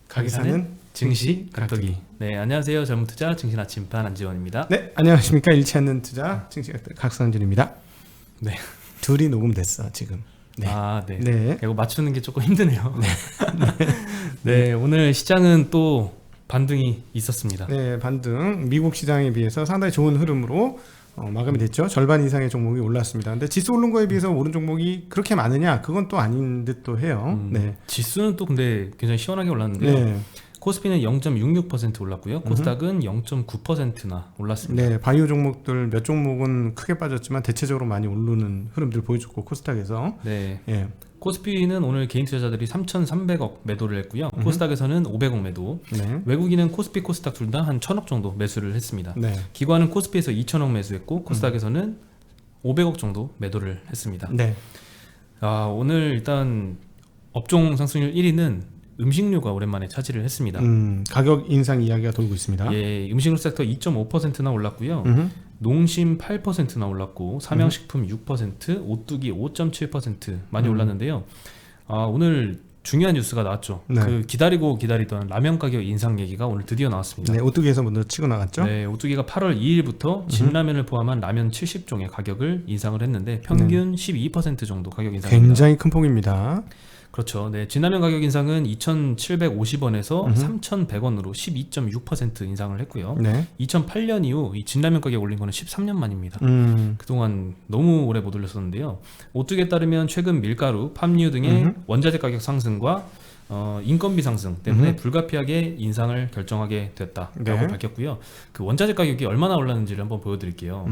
가기사는 증시 각도기. 네, 안녕하세요. 젊은 투자 증시 아침판 안지원입니다. 네, 안녕하십니까. 잃지 않는 투자 증시 각성준입니다. 네, 둘이 녹음됐어 지금. 네. 아, 네. 네. 이거 맞추는 게 조금 힘드네요. 네, 오늘 시장은 또 반등이 있었습니다. 네, 반등. 미국 시장에 비해서 상당히 좋은 흐름으로 마감이 됐죠. 절반 이상의 종목이 올랐습니다. 근데 지수 오른 거에 비해서 오른 종목이 그렇게 많으냐? 그건 또 아닌 듯도 해요. 네. 지수는 또 근데 굉장히 시원하게 올랐는데요. 네. 코스피는 0.66% 올랐고요. 코스닥은 0.9%나 올랐습니다. 네, 바이오 종목들 몇 종목은 크게 빠졌지만 대체적으로 많이 오르는 흐름들 보여줬고 코스닥에서. 네. 예. 코스피는 오늘 개인 투자자들이 3,300억 매도를 했고요. 코스닥에서는 500억 매도. 네. 외국인은 코스피, 코스닥 둘 다 한 1,000억 정도 매수를 했습니다. 네. 기관은 코스피에서 2,000억 매수했고 코스닥에서는 500억 정도 매도를 했습니다. 네. 아, 오늘 일단 업종 상승률 1위는 음식료가 오랜만에 차지를 했습니다. 가격 인상 이야기가 돌고 있습니다. 예, 음식료 섹터 2.5%나 올랐고요. 농심 8%나 올랐고 삼양식품 6%, 오뚜기 5.7% 많이 올랐는데요. 아, 오늘 중요한 뉴스가 나왔죠. 네. 그 기다리던 라면 가격 인상 얘기가 오늘 드디어 나왔습니다. 네, 오뚜기에서 먼저 치고 나갔죠. 네, 오뚜기가 8월 2일부터 진라면을 포함한 라면 70종의 가격을 인상을 했는데 평균 12% 정도 가격 인상입니다. 굉장히 큰 폭입니다. 그렇죠. 네, 진라면 가격 인상은 2,750원에서 3,100원으로 12.6% 인상을 했고요. 네. 2008년 이후 이 진라면 가격 올린 거는 13년 만입니다. 그동안 너무 오래 못 올렸었는데요. 오뚜기에 따르면 최근 밀가루, 팜유 등의 원자재 가격 상승과 인건비 상승 때문에 불가피하게 인상을 결정하게 됐다라고 네. 밝혔고요. 그 원자재 가격이 얼마나 올랐는지를 한번 보여드릴게요.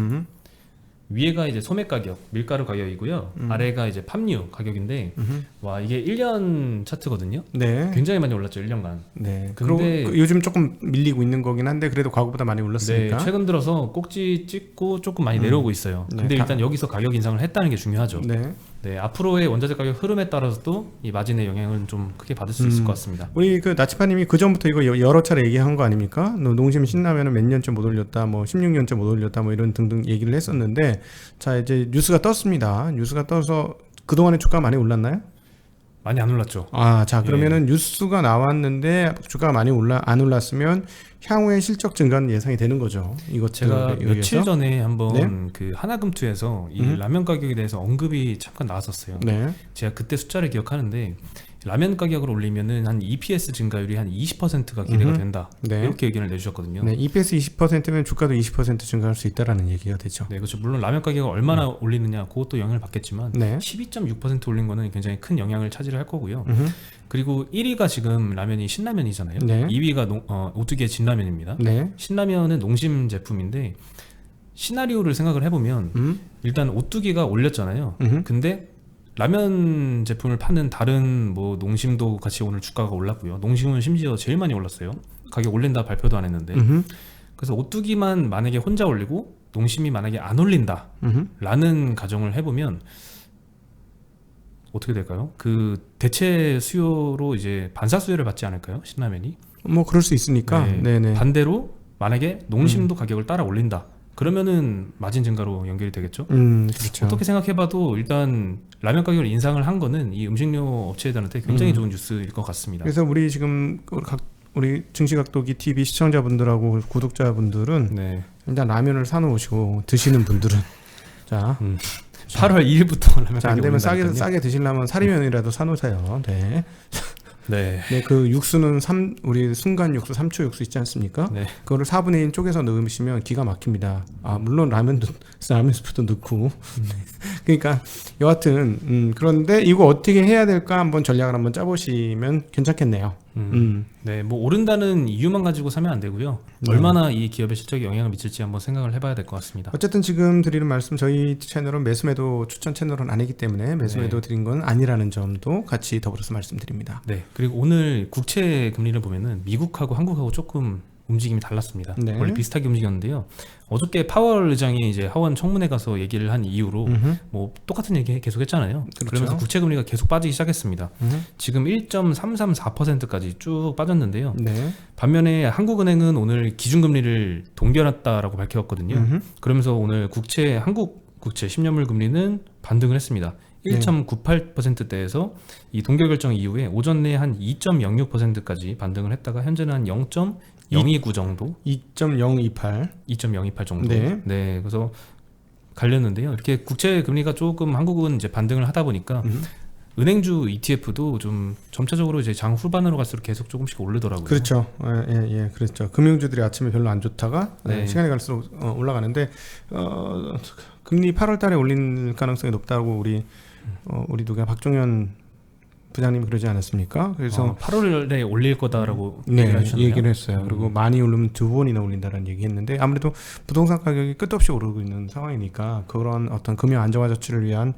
위에가 이제 소매 가격, 밀가루 가격이고요. 아래가 이제 팜유 가격인데, 와, 이게 1년 차트거든요. 네. 굉장히 많이 올랐죠, 1년간. 네. 근데 그리고 요즘 조금 밀리고 있는 거긴 한데 그래도 과거보다 많이 올랐으니까. 네, 최근 들어서 꼭지 찍고 조금 많이 내려오고 있어요. 네, 근데 일단 여기서 가격 인상을 했다는 게 중요하죠. 네. 네, 앞으로의 원자재 가격 흐름에 따라서도 이 마진의 영향을 좀 크게 받을 수 있을 것 같습니다. 우리 그 나치파님이 그 전부터 이거 여러 차례 얘기한 거 아닙니까? 농심 신라면은 몇 년째 못 올렸다, 뭐 16년째 못 올렸다, 뭐 이런 등등 얘기를 했었는데, 자 이제 뉴스가 떴습니다. 뉴스가 떠서 그 동안에 주가 많이 올랐나요? 많이 안 올랐죠. 아, 자 그러면은 뉴스가 나왔는데 주가가 많이 안 올랐으면 향후에 실적 증가는 예상이 되는 거죠. 이것 제가 며칠 전에 한번 네? 그 하나금투에서 이 라면 가격에 대해서 언급이 잠깐 나왔었어요. 네. 제가 그때 숫자를 기억하는데 라면 가격을 올리면은 한 EPS 증가율이 한 20%가 기대가 된다. 네. 이렇게 의견을 내주셨거든요. 네, EPS 20%면 주가도 20% 증가할 수 있다라는 얘기가 되죠. 네, 그렇죠. 물론 라면 가격을 얼마나 올리느냐 그것도 영향을 받겠지만 네. 12.6% 올린 거는 굉장히 큰 영향을 차지할 거고요. 그리고 1위가 지금 라면이 신라면이잖아요. 네. 2위가 오뚜기의 진라면입니다. 네. 신라면은 농심 제품인데 시나리오를 생각을 해보면 일단 오뚜기가 올렸잖아요. 근데 라면 제품을 파는 다른 뭐 농심도 같이 오늘 주가가 올랐고요. 농심은 심지어 제일 많이 올랐어요. 가격 올린다 발표도 안 했는데. 그래서 오뚜기만 만약에 혼자 올리고 농심이 만약에 안 올린다 라는 가정을 해보면 어떻게 될까요? 그 대체 수요로 이제 반사 수요를 받지 않을까요? 신라면이? 뭐 그럴 수 있으니까. 네. 네네. 반대로 만약에 농심도 가격을 따라 올린다. 그러면은 마진 증가로 연결이 되겠죠. 그렇죠. 어떻게 생각해봐도 일단 라면 가격을 인상을 한 거는 이 음식료 업체들한테 굉장히 좋은 뉴스일 것 같습니다. 그래서 우리 지금 우리 증시각도기 TV 시청자분들하고 구독자분들은 네. 일단 라면을 사놓으시고 드시는 분들은 자, 8월 2일부터 라면 자, 안 가격이 되면 오른다니까요. 싸게 드시려면 사리면이라도 사놓으세요. 네. 네. 네, 그 육수는 우리 순간 육수, 3초 육수 있지 않습니까? 네. 그거를 4분의 1 쪼개서 넣으시면 기가 막힙니다. 아, 물론 라면 스프도 넣고. 그러니까 여하튼 그런데 이거 어떻게 해야 될까 한번 전략을 한번 짜보시면 괜찮겠네요. 네, 뭐 오른다는 이유만 가지고 사면 안 되고요. 얼마나 이 기업의 실적에 영향을 미칠지 한번 생각을 해봐야 될 것 같습니다. 어쨌든 지금 드리는 말씀 저희 채널은 매수매도 추천 채널은 아니기 때문에 매수매도 드린 건 아니라는 점도 같이 더불어서 말씀드립니다. 네, 그리고 오늘 국채 금리를 보면은 미국하고 한국하고 조금 움직임이 달랐습니다. 네. 원래 비슷하게 움직였는데요. 어저께 파월 의장이 이제 하원 청문회 가서 얘기를 한 이후로 뭐 똑같은 얘기 계속 했잖아요. 그렇죠. 그러면서 국채 금리가 계속 빠지기 시작했습니다. 지금 1.334%까지 쭉 빠졌는데요. 네. 반면에 한국은행은 오늘 기준금리를 동결했다라고 밝혔거든요. 그러면서 오늘 한국 국채 10년물 금리는 반등을 했습니다. 1.98%대에서 이 동결 결정 이후에 오전 내에 한 2.06%까지 반등을 했다가 현재는 한 0.029 정도, 2.028 정도. 네. 네, 그래서 갈렸는데요. 이렇게 국채 금리가 조금 한국은 이제 반등을 하다 보니까 은행주 ETF도 좀 점차적으로 이제 장 후반으로 갈수록 계속 조금씩 오르더라고요. 그렇죠. 예, 그렇죠. 금융주들이 아침에 별로 안 좋다가 네. 시간이 갈수록 올라가는데 금리 8월달에 올릴 가능성이 높다고 우리 누가 박종현 부장님이 그러지 않았습니까? 그래서 8월에 올릴 거다라고 네, 얘기를 하셨네요. 얘기를 했어요. 그리고 많이 오르면 2번이나 올린다는 얘기했는데 아무래도 부동산 가격이 끝도 없이 오르고 있는 상황이니까 그런 어떤 금융 안정화 조치를 위한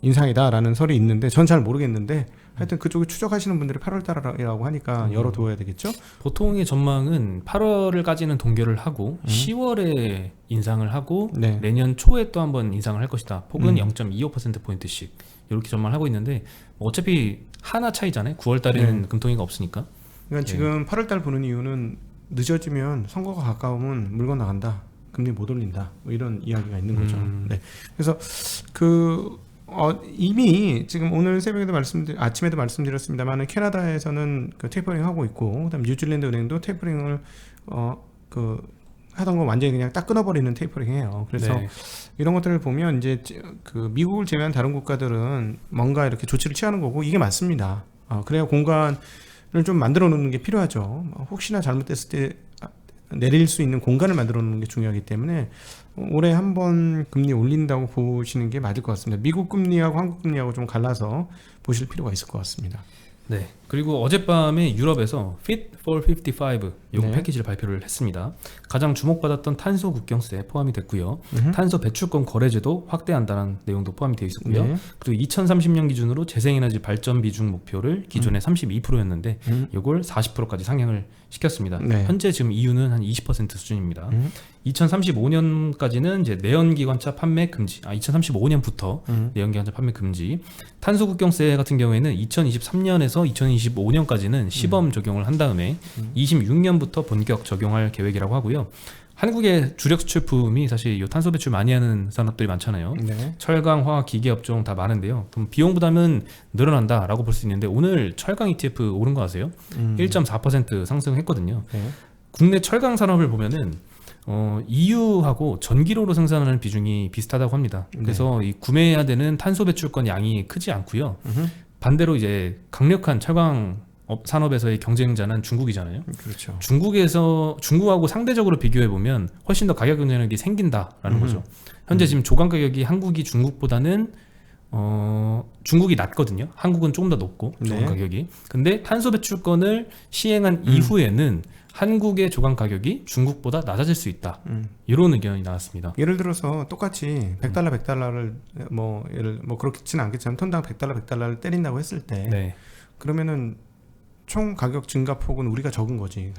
인상이다라는 설이 있는데 전 잘 모르겠는데 하여튼 그쪽에 추적하시는 분들이 8월달이라고 하니까 열어두어야 되겠죠? 보통의 전망은 8월까지는 동결을 하고 10월에 인상을 하고 네. 내년 초에 또 한번 인상을 할 것이다. 폭은 0.25%포인트씩 이렇게 전망을 하고 있는데 어차피 하나 차이잖아요. 9월 달에는 금통위가 없으니까. 그러니까 지금 8월달 보는 이유는 늦어지면 선거가 가까우면 물건 나간다. 금리 못 올린다. 뭐 이런 이야기가 있는 거죠. 네. 그래서 이미 지금 오늘 새벽에도 아침에도 말씀드렸습니다만 캐나다에서는 그 테이퍼링 하고 있고 그다음 뉴질랜드 은행도 테이퍼링을 하던 거 완전히 그냥 딱 끊어버리는 테이퍼링 해요. 그래서 네. 이런 것들을 보면 이제 그 미국을 제외한 다른 국가들은 뭔가 이렇게 조치를 취하는 거고 이게 맞습니다. 그래야 공간을 좀 만들어 놓는 게 필요하죠. 혹시나 잘못됐을 때 내릴 수 있는 공간을 만들어 놓는 게 중요하기 때문에 올해 한 번 금리 올린다고 보시는 게 맞을 것 같습니다. 미국 금리하고 한국 금리하고 좀 갈라서 보실 필요가 있을 것 같습니다. 네. 그리고 어젯밤에 유럽에서 Fit for 55 이 네. 패키지를 발표를 했습니다. 가장 주목받았던 탄소 국경세 포함이 됐고요. 탄소 배출권 거래제도 확대한다는 내용도 포함이 되어 있었고요. 네. 그리고 2030년 기준으로 재생에너지 발전 비중 목표를 기존에 32%였는데 이걸 40%까지 상향을 시켰습니다. 네. 현재 지금 EU는 한 20% 수준입니다. 2035년까지는 이제 내연기관차 판매 금지. 2035년부터 내연기관차 판매 금지. 탄소 국경세 같은 경우에는 2023년에서 2025년까지는 시범 적용을 한 다음에 26년부터 본격 적용할 계획이라고 하고요. 한국의 주력 수출품이 사실 이 탄소 배출 많이 하는 산업들이 많잖아요. 네. 철강, 화학, 기계 업종 다 많은데요. 그럼 비용 부담은 늘어난다라고 볼 수 있는데 오늘 철강 ETF 오른 거 아세요? 1.4% 상승했거든요. 네. 국내 철강 산업을 보면은 EU하고 전기료로 생산하는 비중이 비슷하다고 합니다. 그래서 이 구매해야 되는 탄소 배출권 양이 크지 않고요. 반대로 이제 강력한 철강 산업에서의 경쟁자는 중국이잖아요. 그렇죠. 중국하고 상대적으로 비교해 보면 훨씬 더 가격 경쟁력이 생긴다라는 거죠. 현재 지금 조강 가격이 한국이 중국보다는 중국이 낮거든요. 한국은 조금 더 높고 조강 네. 가격이. 근데 탄소 배출권을 시행한 이후에는 한국의 조강 가격이 중국보다 낮아질 수 있다. 이런 의견이 나왔습니다. 예를 들어서 똑같이 100달러를 그렇지는 않겠지만 톤당 100달러를 때린다고 했을 때 네. 그러면은 총 가격 증가폭은 우리가 적은 거지.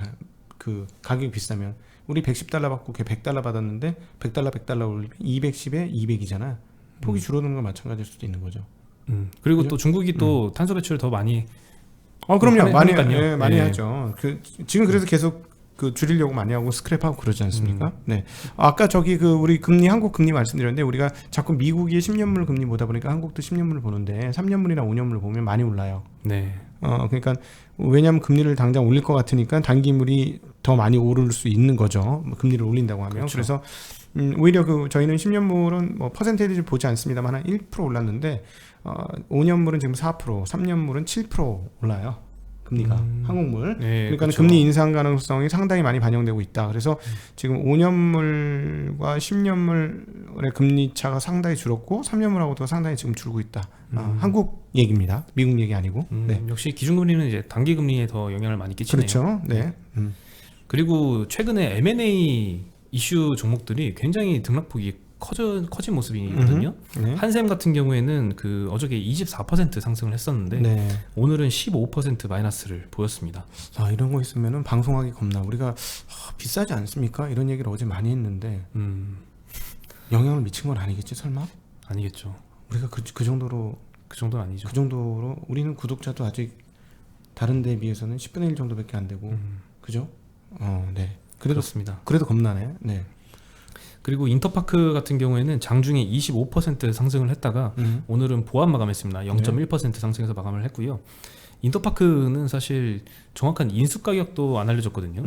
그 가격이 비싸면 우리 110달러 받고 걔 100달러 받았는데 100달러 올리면 210에 200이잖아. 폭이 줄어드는 건 마찬가지일 수도 있는 거죠. 그리고 그죠? 또 중국이 또 탄소 배출을 더 많이 그럼요. 많이 하니까요. 많이 예. 하죠. 지금 그래서 계속 줄이려고 많이 하고 스크랩하고 그러지 않습니까? 네. 아까 우리 한국 금리 말씀드렸는데 우리가 자꾸 미국이 10년물 금리 보다 보니까 한국도 10년물을 보는데 3년물이나 5년물을 보면 많이 올라요. 네. 그러니까 왜냐하면 금리를 당장 올릴 것 같으니까 단기물이 더 많이 오를 수 있는 거죠. 금리를 올린다고 하면. 그렇죠. 그래서 오히려 저희는 10년물은 퍼센테이지 보지 않습니다만 한 1% 올랐는데 5년물은 지금 4%, 3년물은 7% 올라요. 금리가 한국물. 네, 그러니까 그렇죠. 금리 인상 가능성이 상당히 많이 반영되고 있다. 그래서 지금 5년물과 10년물의 금리 차가 상당히 줄었고 3년물하고도 상당히 지금 줄고 있다. 한국 얘기입니다. 미국 얘기 아니고. 네. 역시 기준금리는 이제 단기 금리에 더 영향을 많이 끼치네요. 그렇죠. 네. 그리고 최근에 M&A 이슈 종목들이 굉장히 등락폭이 커진 모습이거든요. 네. 한샘 같은 경우에는 어저께 24% 상승을 했었는데 네. 오늘은 15% 마이너스를 보였습니다. 이런 거 있으면은 방송하기 겁나. 우리가 비싸지 않습니까? 이런 얘기를 어제 많이 했는데 영향을 미친 건 아니겠지 설마? 아니겠죠. 우리가 그 정도로 그 정도는 아니죠. 그 정도로 우리는 구독자도 아직 다른 데에 비해서는 10분의 1 정도밖에 안 되고 그죠? 네. 그렇습니다. 그래도 겁나네. 네. 그리고 인터파크 같은 경우에는 장중에 25% 상승을 했다가 오늘은 보합 마감했습니다. 0.1% 상승해서 마감을 했고요. 인터파크는 사실 정확한 인수 가격도 안 알려졌거든요.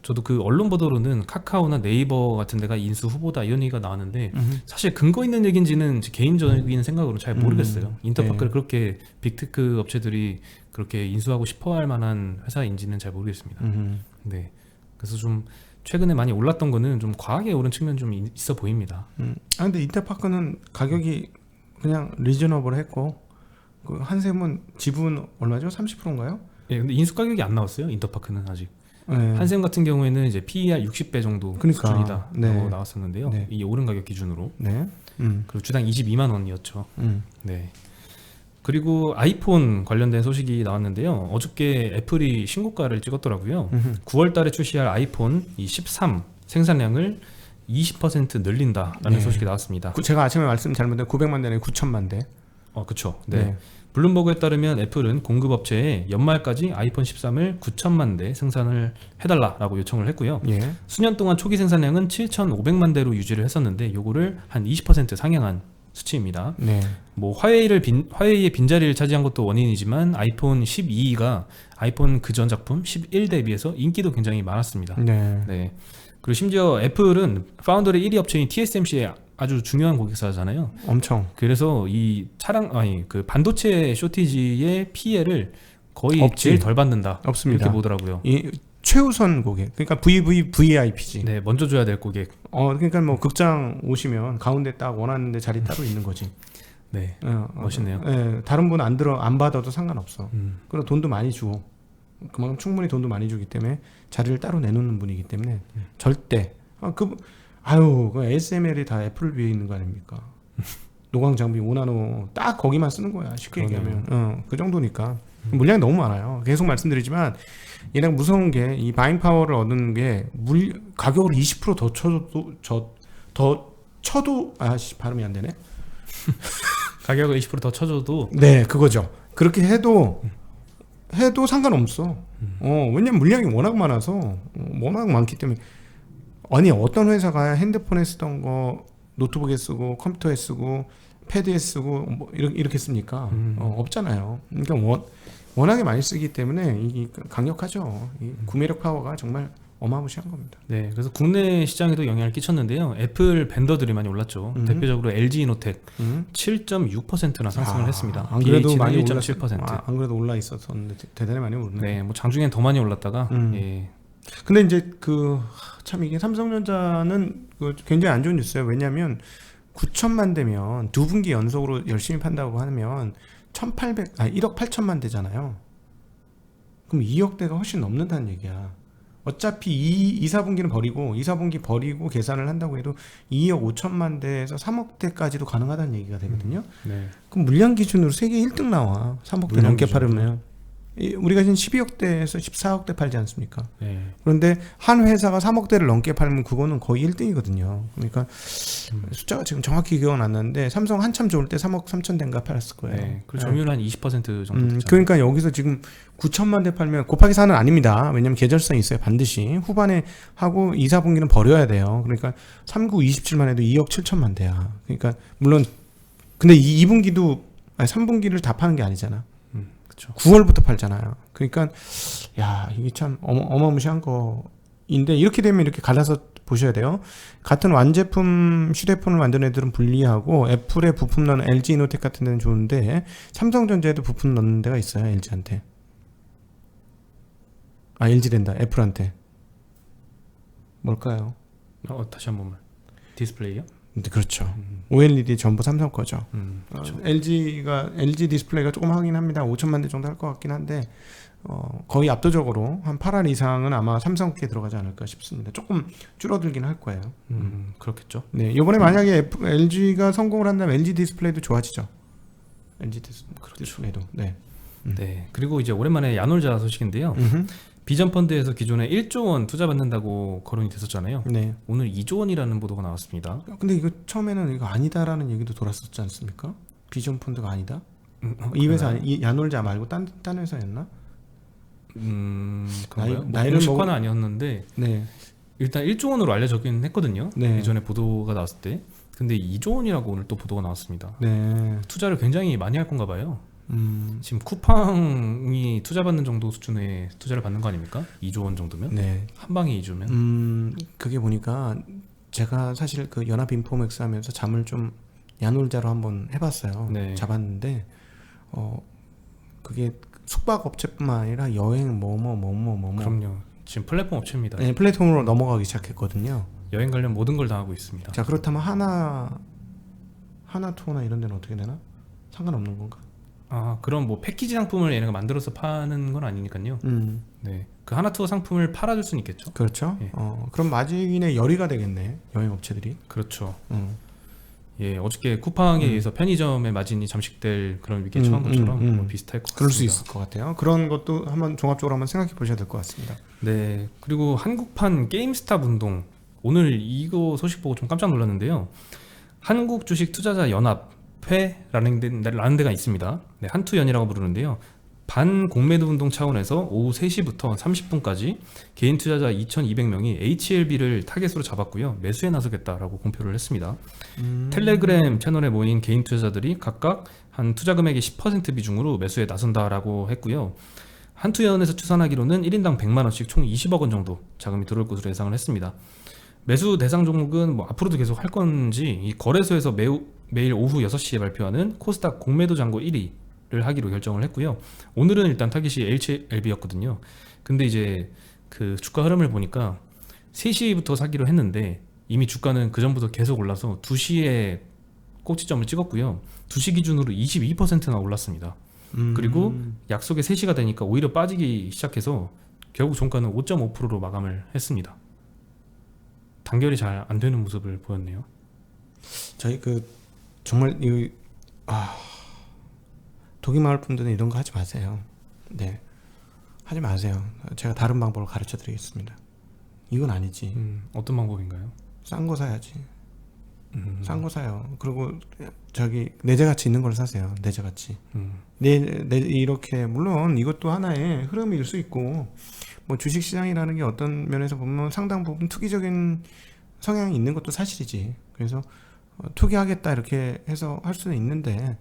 저도 그 언론 보도로는 카카오나 네이버 같은 데가 인수 후보다 이런 얘기가 나왔는데 사실 근거 있는 얘기인지는 제 개인적인 생각으로 잘 모르겠어요. 인터파크를 그렇게 빅테크 업체들이 그렇게 인수하고 싶어할 만한 회사인지는 잘 모르겠습니다. 네, 그래서 좀 최근에 많이 올랐던 거는 좀 과하게 오른 측면 좀 있어 보입니다. 근데 인터파크는 가격이 그냥 리저너블 했고 그 한샘은 지분 얼마죠? 30%인가요? 예, 근데 인수 가격이 안 나왔어요. 인터파크는 아직. 네. 한샘 같은 경우에는 이제 PER 60배 정도 그러니까, 수준이다라고 네. 나왔었는데요. 네. 이게 오른 가격 기준으로. 네. 그리고 주당 22만 원이었죠. 음. 네. 그리고 아이폰 관련된 소식이 나왔는데요. 어저께 애플이 신고가를 찍었더라고요. 9월 달에 출시할 아이폰 이 13 생산량을 20% 늘린다라는 네. 소식이 나왔습니다. 제가 아침에 말씀 잘못했는데 900만 대에 9천만 대. 그렇죠. 네. 네. 블룸버그에 따르면 애플은 공급업체에 연말까지 아이폰 13을 9천만 대 생산을 해달라라고 요청을 했고요. 예. 수년 동안 초기 생산량은 7,500만 대로 유지를 했었는데 요거를 한 20% 상향한 수치입니다. 네. 뭐 화웨이의 빈자리를 차지한 것도 원인이지만 아이폰 12가 아이폰 그전 작품 11 대비해서 인기도 굉장히 많았습니다. 네. 네. 그리고 심지어 애플은 파운더리 1위 업체인 TSMC의 아주 중요한 고객사잖아요. 엄청. 그래서 이 그 반도체 쇼티지의 피해를 거의 없지. 제일 덜 받는다. 없습니다. 이렇게 보더라고요. 이 최우선 고객. 그러니까 VVIP지. 네, 먼저 줘야 될 고객. 그러니까 뭐 극장 오시면 가운데 딱 원하는데 자리 따로 있는 거지. 네, 멋있네요. 예, 다른 분 안 받아도 상관없어. 그리고 돈도 많이 주고 그만큼 충분히 돈도 많이 주기 때문에 자리를 따로 내놓는 분이기 때문에 절대 그 ASML이 다 애플을 위해 있는 거 아닙니까? 노광 장비 5나노 딱 거기만 쓰는 거야. 쉽게 얘기하면 그 정도니까 물량이 너무 많아요. 계속 말씀드리지만 얘네가 무서운 게 이 바잉 파워를 얻는 게 가격을 20%더 쳐도 발음이 안 되네. 가격을 20%더 쳐줘도 네, 그거죠. 그렇게 해도 상관없어. 왜냐면 물량이 워낙 많아서 워낙 많기 때문에. 아니 어떤 회사가 핸드폰에 쓰던 거 노트북에 쓰고 컴퓨터에 쓰고 패드에 쓰고 뭐 이렇게 씁니까? 없잖아요. 그러니까 워낙에 많이 쓰기 때문에 이게 강력하죠. 이 구매력 파워가 정말 어마무시한 겁니다. 네, 그래서 국내 시장에도 영향을 끼쳤는데요. 애플 벤더들이 많이 올랐죠. 대표적으로 LG 이노텍 7.6%나 상승을 했습니다. 안 그래도 많이 1.7%. 안 그래도 올라 있었는데 대단히 많이 오르네. 네, 뭐 장중엔 더 많이 올랐다가 예. 근데 이제 참 이게 삼성전자는 굉장히 안 좋은 뉴스예요. 왜냐하면 9천만 대면 두 분기 연속으로 열심히 판다고 하면 1억 8천만 대잖아요. 그럼 2억 대가 훨씬 넘는다는 얘기야. 어차피 2, 4분기는 버리고 2, 4분기 버리고 계산을 한다고 해도 2억 5천만 대에서 3억 대까지도 가능하다는 얘기가 되거든요. 네. 그럼 물량 기준으로 세계 1등 나와. 3억 대 넘게 팔으면. 우리가 지금 12억 대에서 14억 대 팔지 않습니까? 네. 그런데 한 회사가 3억 대를 넘게 팔면 그거는 거의 1등이거든요. 그러니까 숫자가 지금 정확히 기억은 안 나는데 삼성 한참 좋을 때 3억 3천 대인가 팔았을 거예요. 네. 그리고 점유율 한 20% 정도 됐죠. 그러니까 여기서 지금 9천만 대 팔면 곱하기 4는 아닙니다. 왜냐하면 계절성이 있어요. 반드시 후반에 하고 2, 4분기는 버려야 돼요. 그러니까 3구 27만 해도 2억 7천만 대야. 그러니까 물론 근데 2분기도 3분기를 다 파는 게 아니잖아. 9월부터 팔잖아요. 그러니까 이게 참 어마무시한 거인데 이렇게 되면 이렇게 갈라서 보셔야 돼요. 같은 완제품 휴대폰을 만드는 애들은 불리하고 애플에 부품 넣는 LG 이노텍 같은 데는 좋은데 삼성전자에도 부품 넣는 데가 있어요. LG한테. LG 된다. 애플한테. 뭘까요? 다시 한 번만. 디스플레이요? 그렇죠. OLED 전부 삼성 거죠. 그렇죠. LG 디스플레이가 조금 하긴 합니다. 5천만 대 정도 할 것 같긴 한데 거의 압도적으로 한 8할 이상은 아마 삼성께 들어가지 않을까 싶습니다. 조금 줄어들긴 할 거예요. 그렇겠죠. 네, 이번에 만약에 LG가 성공을 한다면 LG 디스플레이도 좋아지죠. LG 디스플레이도. 네. 네. 그리고 이제 오랜만에 야놀자 소식인데요. 비전 펀드에서 기존에 1조 원 투자 받는다고 거론이 됐었잖아요. 네. 오늘 2조 원이라는 보도가 나왔습니다. 근데 이거 처음에는 이거 아니다라는 얘기도 돌았었지 않습니까? 비전 펀드가 아니다? 이 회사 야놀자 말고 딴 회사였나? 그런가요? 나이를 주가는 아니었는데 네. 일단 1조 원으로 알려졌긴 했거든요. 네. 예전에 보도가 나왔을 때. 근데 2조 원이라고 오늘 또 보도가 나왔습니다. 네. 투자를 굉장히 많이 할 건가 봐요. 지금 쿠팡이 투자받는 정도 수준의 투자를 받는 거 아닙니까? 2조 원 정도면? 네. 한 방에 2조면? 그게 보니까 제가 사실 그 연합 인포맥스 하면서 잠을 좀 야놀자로 한번 해봤어요. 네. 잡았는데 그게 숙박 업체뿐만 아니라 여행 뭐뭐 그럼요. 지금 플랫폼 업체입니다. 네, 플랫폼으로 넘어가기 시작했거든요. 여행 관련 모든 걸 다 하고 있습니다. 자, 그렇다면 하나 투어나 이런 데는 어떻게 되나? 상관없는 건가? 아, 그럼 뭐 패키지 상품을 얘네가 만들어서 파는 건 아니니까요. 네, 그 하나투어 상품을 팔아줄 수는 있겠죠. 그렇죠. 예. 그럼 마진의 열의가 되겠네, 여행 업체들이. 그렇죠. 예, 어저께 쿠팡에 의해서 편의점의 마진이 잠식될 그런 위기에 처한 것처럼 뭐 비슷할 것 같습니다. 그럴 수 있을 것 같아요. 그런 것도 한번 종합적으로 한번 생각해 보셔야 될 것 같습니다. 네, 그리고 한국판 게임스탑 운동, 오늘 이거 소식 보고 좀 깜짝 놀랐는데요. 한국 주식 투자자 연합회라는 데가 있습니다. 네, 한투연이라고 부르는데요. 반공매도 운동 차원에서 오후 3시부터 30분까지 개인 투자자 2,200명이 HLB를 타겟으로 잡았고요. 매수에 나서겠다라고 공표를 했습니다. 텔레그램 채널에 모인 개인 투자자들이 각각 한 투자 금액의 10% 비중으로 매수에 나선다라고 했고요. 한투연에서 추산하기로는 1인당 100만 원씩 총 20억 원 정도 자금이 들어올 것으로 예상을 했습니다. 매수 대상 종목은 뭐 앞으로도 계속 할 건지, 이 거래소에서 매일 오후 6시에 발표하는 코스닥 공매도 잔고 1위를 하기로 결정을 했고요. 오늘은 일단 타깃이 HLB였거든요. 근데 이제 그 주가 흐름을 보니까 3시부터 사기로 했는데 이미 주가는 그 전부터 계속 올라서 2시에 꼭지점을 찍었고요. 2시 기준으로 22%나 올랐습니다. 그리고 약속의 3시가 되니까 오히려 빠지기 시작해서 결국 종가는 5.5%로 마감을 했습니다. 단결이 잘 안 되는 모습을 보였네요. 저희 정말 독일 마을 분들은 이런 거 하지 마세요. 네, 하지 마세요. 제가 다른 방법을 가르쳐 드리겠습니다. 이건 아니지. 어떤 방법인가요? 싼 거 사야지. 싼 거 사요. 그리고 내재가치 있는 걸 사세요. 내재가치. 이렇게 물론 이것도 하나의 흐름일 수 있고, 뭐 주식시장이라는 게 어떤 면에서 보면 상당 부분 투기적인 성향이 있는 것도 사실이지. 그래서 투기하겠다 이렇게 해서 할 수는 있는데,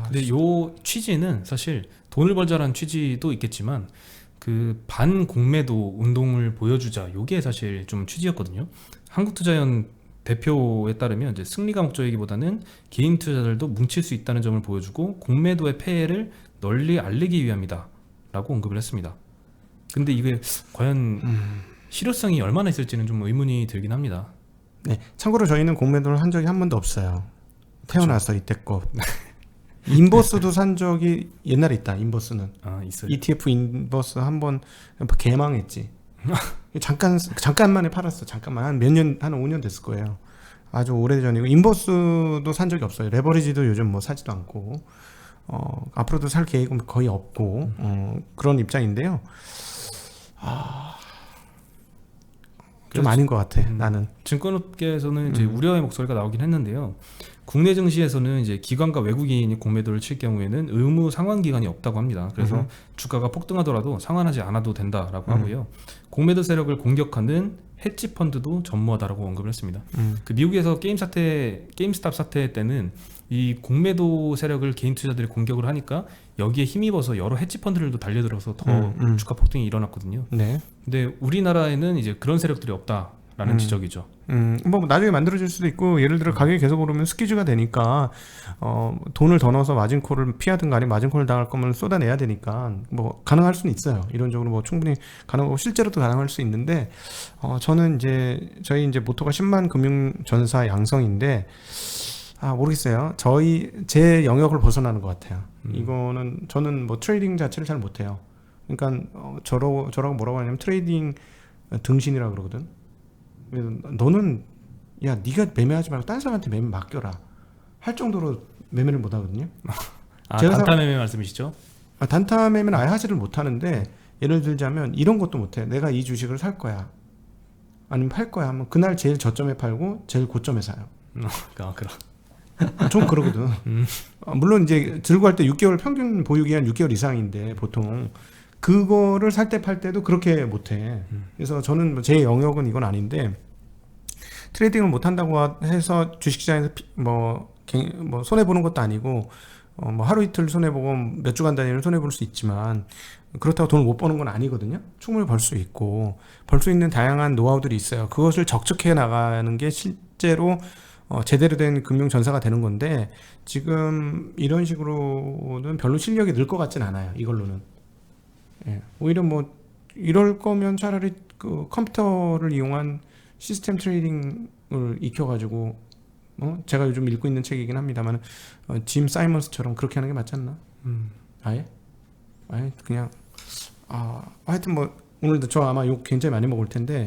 근데 요 취지는 사실 돈을 벌자라는 취지도 있겠지만 그 반공매도 운동을 보여주자, 요게 사실 좀 취지였거든요. 한국투자연 대표에 따르면 이제 승리가 목적이기보다는 개인 투자자들도 뭉칠 수 있다는 점을 보여주고 공매도의 폐해를 널리 알리기 위함이다 라고 언급을 했습니다. 근데 이게 과연 실효성이 얼마나 있을지는 좀 의문이 들긴 합니다. 네, 참고로 저희는 공매도를 한 적이 한 번도 없어요. 태어나서 이때껏. 인버스도 산 적이 옛날에 있다. 인버스는 있어요. ETF 인버스 한번 개망했지. 잠깐만에 팔았어. 잠깐만 한 몇 년, 한 5년 됐을 거예요. 아주 오래전이고. 인버스도 산 적이 없어요. 레버리지도 요즘 뭐 사지도 않고, 앞으로도 살 계획은 거의 없고, 그런 입장인데요. 좀 아닌 것 같아. 나는. 증권업계에서는 이제 우려의 목소리가 나오긴 했는데요. 국내 증시에서는 이제 기관과 외국인이 공매도를 칠 경우에는 의무 상환 기간이 없다고 합니다. 그래서 주가가 폭등하더라도 상환하지 않아도 된다라고 하고요. 공매도 세력을 공격하는 헤지 펀드도 전무하다라고 언급을 했습니다. 그 미국에서 게임스탑 사태 때는 이 공매도 세력을 개인 투자들이 공격을 하니까 여기에 힘입어서 여러 헤지 펀드들도 달려들어서 더 주가 폭등이 일어났거든요. 네. 근데 우리나라에는 이제 그런 세력들이 없다라는 지적이죠. 뭐 나중에 만들어질 수도 있고, 예를 들어 가격이 계속 오르면 스퀴즈가 되니까 돈을 더 넣어서 마진콜을 피하든가 아니면 마진콜을 당할 거면 쏟아내야 되니까 뭐 가능할 수는 있어요. 이론적으로 뭐 충분히 가능하고 실제로도 가능할 수 있는데, 저는 저희 모토가 10만 금융전사 양성인데, 모르겠어요. 제 영역을 벗어나는 것 같아요. 이거는 저는 뭐 트레이딩 자체를 잘 못해요. 그러니까 저라고 뭐라고 하냐면 트레이딩 등신이라 그러거든. 그래서 너는 네가 매매하지 말고 다른 사람한테 매매 맡겨라 할 정도로 매매를 못 하거든요. 단타 매매 말씀이시죠? 단타 매매는 아예 하지를 못하는데, 예를 들자면 이런 것도 못해. 내가 이 주식을 살 거야 아니면 팔 거야 하면 그날 제일 저점에 팔고 제일 고점에 사요. 그럼. 좀 그러거든. 물론 이제 들고 할 때 6개월 평균 보유 기한 6개월 이상인데 보통 그거를 살 때 팔 때도 그렇게 못해. 그래서 저는 제 영역은 이건 아닌데 트레이딩을 못 한다고 해서 주식시장에서 뭐 손해 보는 것도 아니고 뭐 하루 이틀 손해 보고 몇 주간 단위로 손해 볼 수 있지만 그렇다고 돈을 못 버는 건 아니거든요. 충분히 벌 수 있고 벌 수 있는 다양한 노하우들이 있어요. 그것을 적적해 나가는 게 실제로 제대로 된 금융 전사가 되는 건데 지금 이런 식으로는 별로 실력이 늘 것 같진 않아요. 이걸로는. 예. 오히려 뭐 이럴 거면 차라리 그 컴퓨터를 이용한 시스템 트레이딩을 익혀가지고 제가 요즘 읽고 있는 책이긴 합니다만 짐 사이먼스처럼 그렇게 하는 게 맞지 않나? 아예 그냥 하여튼 뭐 오늘도 저 아마 욕 굉장히 많이 먹을 텐데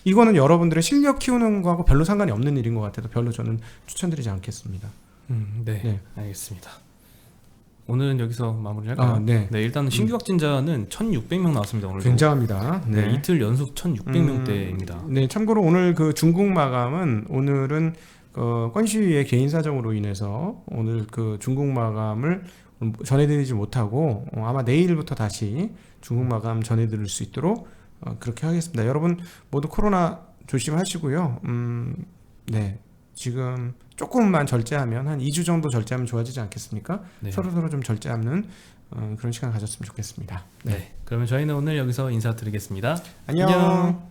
이거는 여러분들의 실력 키우는 거하고 별로 상관이 없는 일인 것 같아서 별로 저는 추천드리지 않겠습니다. 네, 알겠습니다. 오늘은 여기서 마무리할까요? 네. 일단 신규 확진자는 1,600명 나왔습니다. 오늘 굉장합니다. 네, 이틀 연속 1,600명대입니다. 네, 참고로 오늘 그 중국 마감은 오늘은 권시위의 개인 사정으로 인해서 오늘 그 중국 마감을 전해드리지 못하고 아마 내일부터 다시 중국 마감 전해드릴 수 있도록 그렇게 하겠습니다. 여러분 모두 코로나 조심하시고요. 네, 지금 조금만 절제하면 한 2주 정도 절제하면 좋아지지 않겠습니까? 네. 서로 좀 절제하는 그런 시간 가졌으면 좋겠습니다. 네, 그러면 저희는 오늘 여기서 인사드리겠습니다. 안녕.